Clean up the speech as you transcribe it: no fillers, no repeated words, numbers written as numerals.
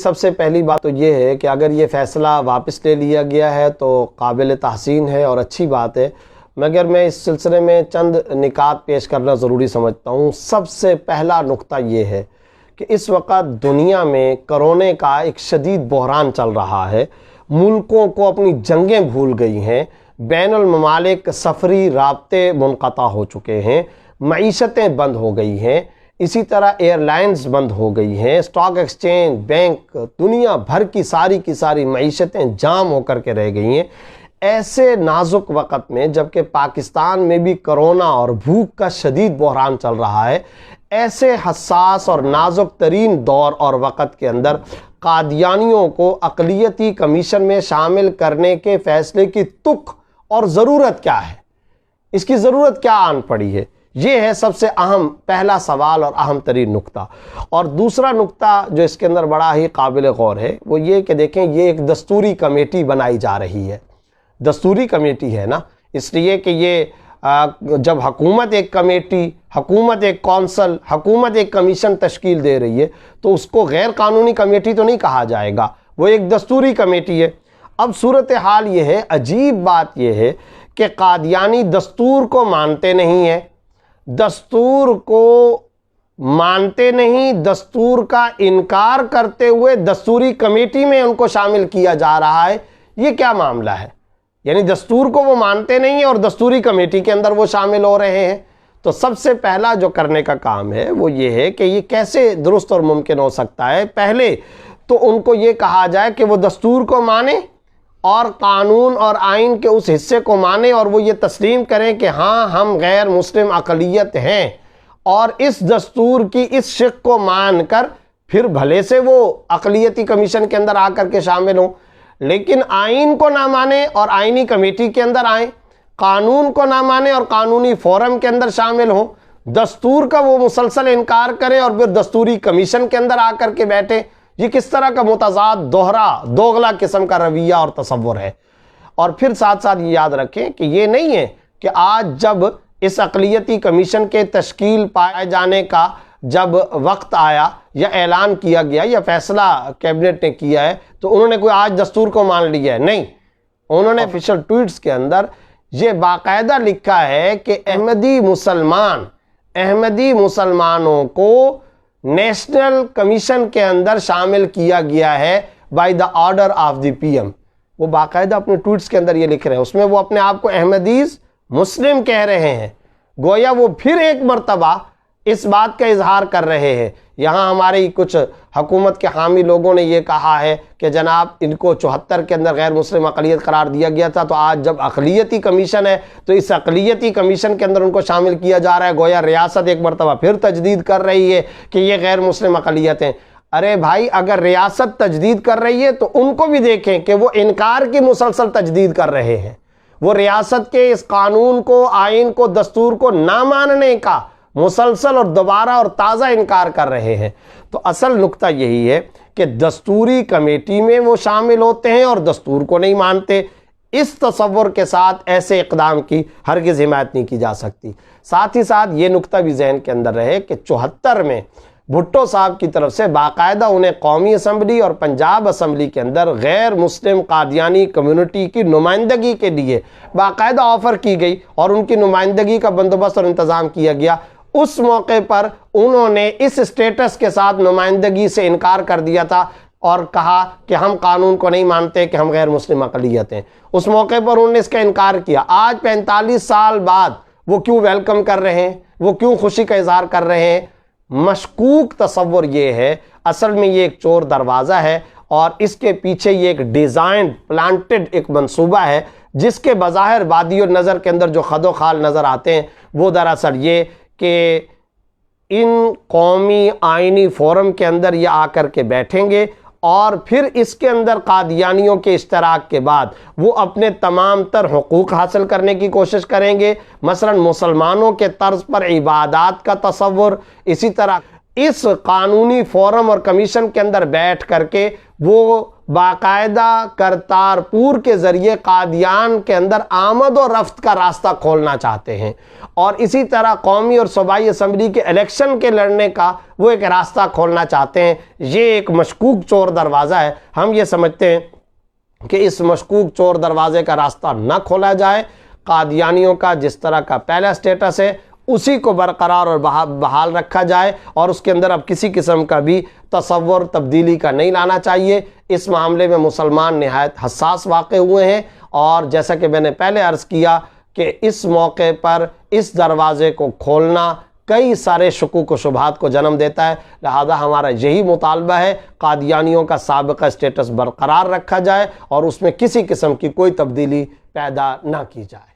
سب سے پہلی بات تو یہ ہے کہ اگر یہ فیصلہ واپس لے لیا گیا ہے تو قابل تحسین ہے اور اچھی بات ہے، مگر میں اس سلسلے میں چند نکات پیش کرنا ضروری سمجھتا ہوں۔ سب سے پہلا نقطہ یہ ہے کہ اس وقت دنیا میں کرونے کا ایک شدید بحران چل رہا ہے، ملکوں کو اپنی جنگیں بھول گئی ہیں، بین الممالک سفری رابطے منقطع ہو چکے ہیں، معیشتیں بند ہو گئی ہیں، اسی طرح ایئر لائنز بند ہو گئی ہیں، اسٹاک ایکسچینج، بینک، دنیا بھر کی ساری معیشتیں جام ہو کر کے رہ گئی ہیں۔ ایسے نازک وقت میں جبکہ پاکستان میں بھی کرونا اور بھوک کا شدید بحران چل رہا ہے، ایسے حساس اور نازک ترین دور اور وقت کے اندر قادیانیوں کو اقلیتی کمیشن میں شامل کرنے کے فیصلے کی تک اور ضرورت کیا ہے، اس کی ضرورت کیا آن پڑی ہے، یہ ہے سب سے اہم پہلا سوال اور اہم ترین نقطہ۔ اور دوسرا نقطہ جو اس کے اندر بڑا ہی قابل غور ہے وہ یہ کہ دیکھیں یہ ایک دستوری کمیٹی بنائی جا رہی ہے، دستوری کمیٹی ہے نا، اس لیے کہ یہ جب حکومت ایک کمیٹی، حکومت ایک کونسل، حکومت ایک کمیشن تشکیل دے رہی ہے تو اس کو غیر قانونی کمیٹی تو نہیں کہا جائے گا، وہ ایک دستوری کمیٹی ہے۔ اب صورتحال یہ ہے، عجیب بات یہ ہے کہ قادیانی دستور کو مانتے نہیں ہیں، دستور کو مانتے نہیں، دستور کا انکار کرتے ہوئے دستوری کمیٹی میں ان کو شامل کیا جا رہا ہے۔ یہ کیا معاملہ ہے؟ یعنی دستور کو وہ مانتے نہیں ہیں اور دستوری کمیٹی کے اندر وہ شامل ہو رہے ہیں۔ تو سب سے پہلا جو کرنے کا کام ہے وہ یہ ہے کہ یہ کیسے درست اور ممکن ہو سکتا ہے۔ پہلے تو ان کو یہ کہا جائے کہ وہ دستور کو مانیں اور قانون اور آئین کے اس حصے کو مانیں اور وہ یہ تسلیم کریں کہ ہاں ہم غیر مسلم اقلیت ہیں، اور اس دستور کی اس شق کو مان کر پھر بھلے سے وہ اقلیتی کمیشن کے اندر آ کر کے شامل ہوں۔ لیکن آئین کو نہ مانیں اور آئینی کمیٹی کے اندر آئیں، قانون کو نہ مانیں اور قانونی فورم کے اندر شامل ہوں، دستور کا وہ مسلسل انکار کریں اور پھر دستوری کمیشن کے اندر آ کر کے بیٹھیں، یہ کس طرح کا متضاد دوغلا قسم کا رویہ اور تصور ہے۔ اور پھر ساتھ ساتھ یہ یاد رکھیں کہ یہ نہیں ہے کہ آج جب اس اقلیتی کمیشن کے تشکیل پائے جانے کا جب وقت آیا یا اعلان کیا گیا یا فیصلہ کیبنٹ نے کیا ہے تو انہوں نے کوئی آج دستور کو مان لیا ہے، نہیں، انہوں نے آفیشل ٹویٹس کے اندر یہ باقاعدہ لکھا ہے کہ احمدی مسلمانوں کو نیشنل کمیشن کے اندر شامل کیا گیا ہے by the order of the P M. وہ باقاعدہ اپنے ٹویٹس کے اندر یہ لکھ رہے ہیں، اس میں وہ اپنے آپ کو احمدیز مسلم کہہ رہے ہیں، گویا وہ پھر ایک مرتبہ اس بات کا اظہار کر رہے ہیں۔ یہاں ہماری کچھ حکومت کے حامی لوگوں نے یہ کہا ہے کہ جناب ان کو 74 کے اندر غیر مسلم اقلیت قرار دیا گیا تھا، تو آج جب اقلیتی کمیشن ہے تو اس اقلیتی کمیشن کے اندر ان کو شامل کیا جا رہا ہے، گویا ریاست ایک مرتبہ پھر تجدید کر رہی ہے کہ یہ غیر مسلم اقلیت ہیں۔ ارے بھائی، اگر ریاست تجدید کر رہی ہے تو ان کو بھی دیکھیں کہ وہ انکار کی مسلسل تجدید کر رہے ہیں، وہ ریاست کے اس قانون کو، آئین کو، دستور کو نہ ماننے کا مسلسل اور دوبارہ اور تازہ انکار کر رہے ہیں۔ تو اصل نقطہ یہی ہے کہ دستوری کمیٹی میں وہ شامل ہوتے ہیں اور دستور کو نہیں مانتے۔ اس تصور کے ساتھ ایسے اقدام کی ہرگز حمایت نہیں کی جا سکتی۔ ساتھ ہی ساتھ یہ نقطہ بھی ذہن کے اندر رہے کہ 74 میں بھٹو صاحب کی طرف سے باقاعدہ انہیں قومی اسمبلی اور پنجاب اسمبلی کے اندر غیر مسلم قادیانی کمیونٹی کی نمائندگی کے لیے باقاعدہ آفر کی گئی اور ان کی نمائندگی کا بندوبست اور انتظام کیا گیا۔ اس موقع پر انہوں نے اس اسٹیٹس کے ساتھ نمائندگی سے انکار کر دیا تھا اور کہا کہ ہم قانون کو نہیں مانتے کہ ہم غیر مسلم اقلیت ہیں۔ اس موقع پر انہوں نے اس کا انکار کیا۔ آج 45 سال بعد وہ کیوں ویلکم کر رہے ہیں، وہ کیوں خوشی کا اظہار کر رہے ہیں؟ مشکوک تصور یہ ہے، اصل میں یہ ایک چور دروازہ ہے اور اس کے پیچھے یہ ایک ڈیزائنڈ پلانٹڈ ایک منصوبہ ہے جس کے بظاہر وادی النظر کے اندر جو خد و خال نظر آتے ہیں وہ دراصل یہ کہ ان قومی آئینی فورم کے اندر یہ آ کر کے بیٹھیں گے اور پھر اس کے اندر قادیانیوں کے اشتراک کے بعد وہ اپنے تمام تر حقوق حاصل کرنے کی کوشش کریں گے، مثلا مسلمانوں کے طرز پر عبادات کا تصور، اسی طرح اس قانونی فورم اور کمیشن کے اندر بیٹھ کر کے وہ باقاعدہ کرتارپور کے ذریعے قادیان کے اندر آمد و رفت کا راستہ کھولنا چاہتے ہیں، اور اسی طرح قومی اور صوبائی اسمبلی کے الیکشن کے لڑنے کا وہ ایک راستہ کھولنا چاہتے ہیں۔ یہ ایک مشکوک چور دروازہ ہے۔ ہم یہ سمجھتے ہیں کہ اس مشکوک چور دروازے کا راستہ نہ کھولا جائے، قادیانیوں کا جس طرح کا پہلا سٹیٹس ہے اسی کو برقرار اور بحال رکھا جائے، اور اس کے اندر اب کسی قسم کا بھی تصور تبدیلی کا نہیں لانا چاہیے۔ اس معاملے میں مسلمان نہایت حساس واقع ہوئے ہیں، اور جیسا کہ میں نے پہلے عرض کیا کہ اس موقع پر اس دروازے کو کھولنا کئی سارے شکوک و شبہات کو جنم دیتا ہے، لہذا ہمارا یہی مطالبہ ہے قادیانیوں کا سابقہ سٹیٹس برقرار رکھا جائے اور اس میں کسی قسم کی کوئی تبدیلی پیدا نہ کی جائے۔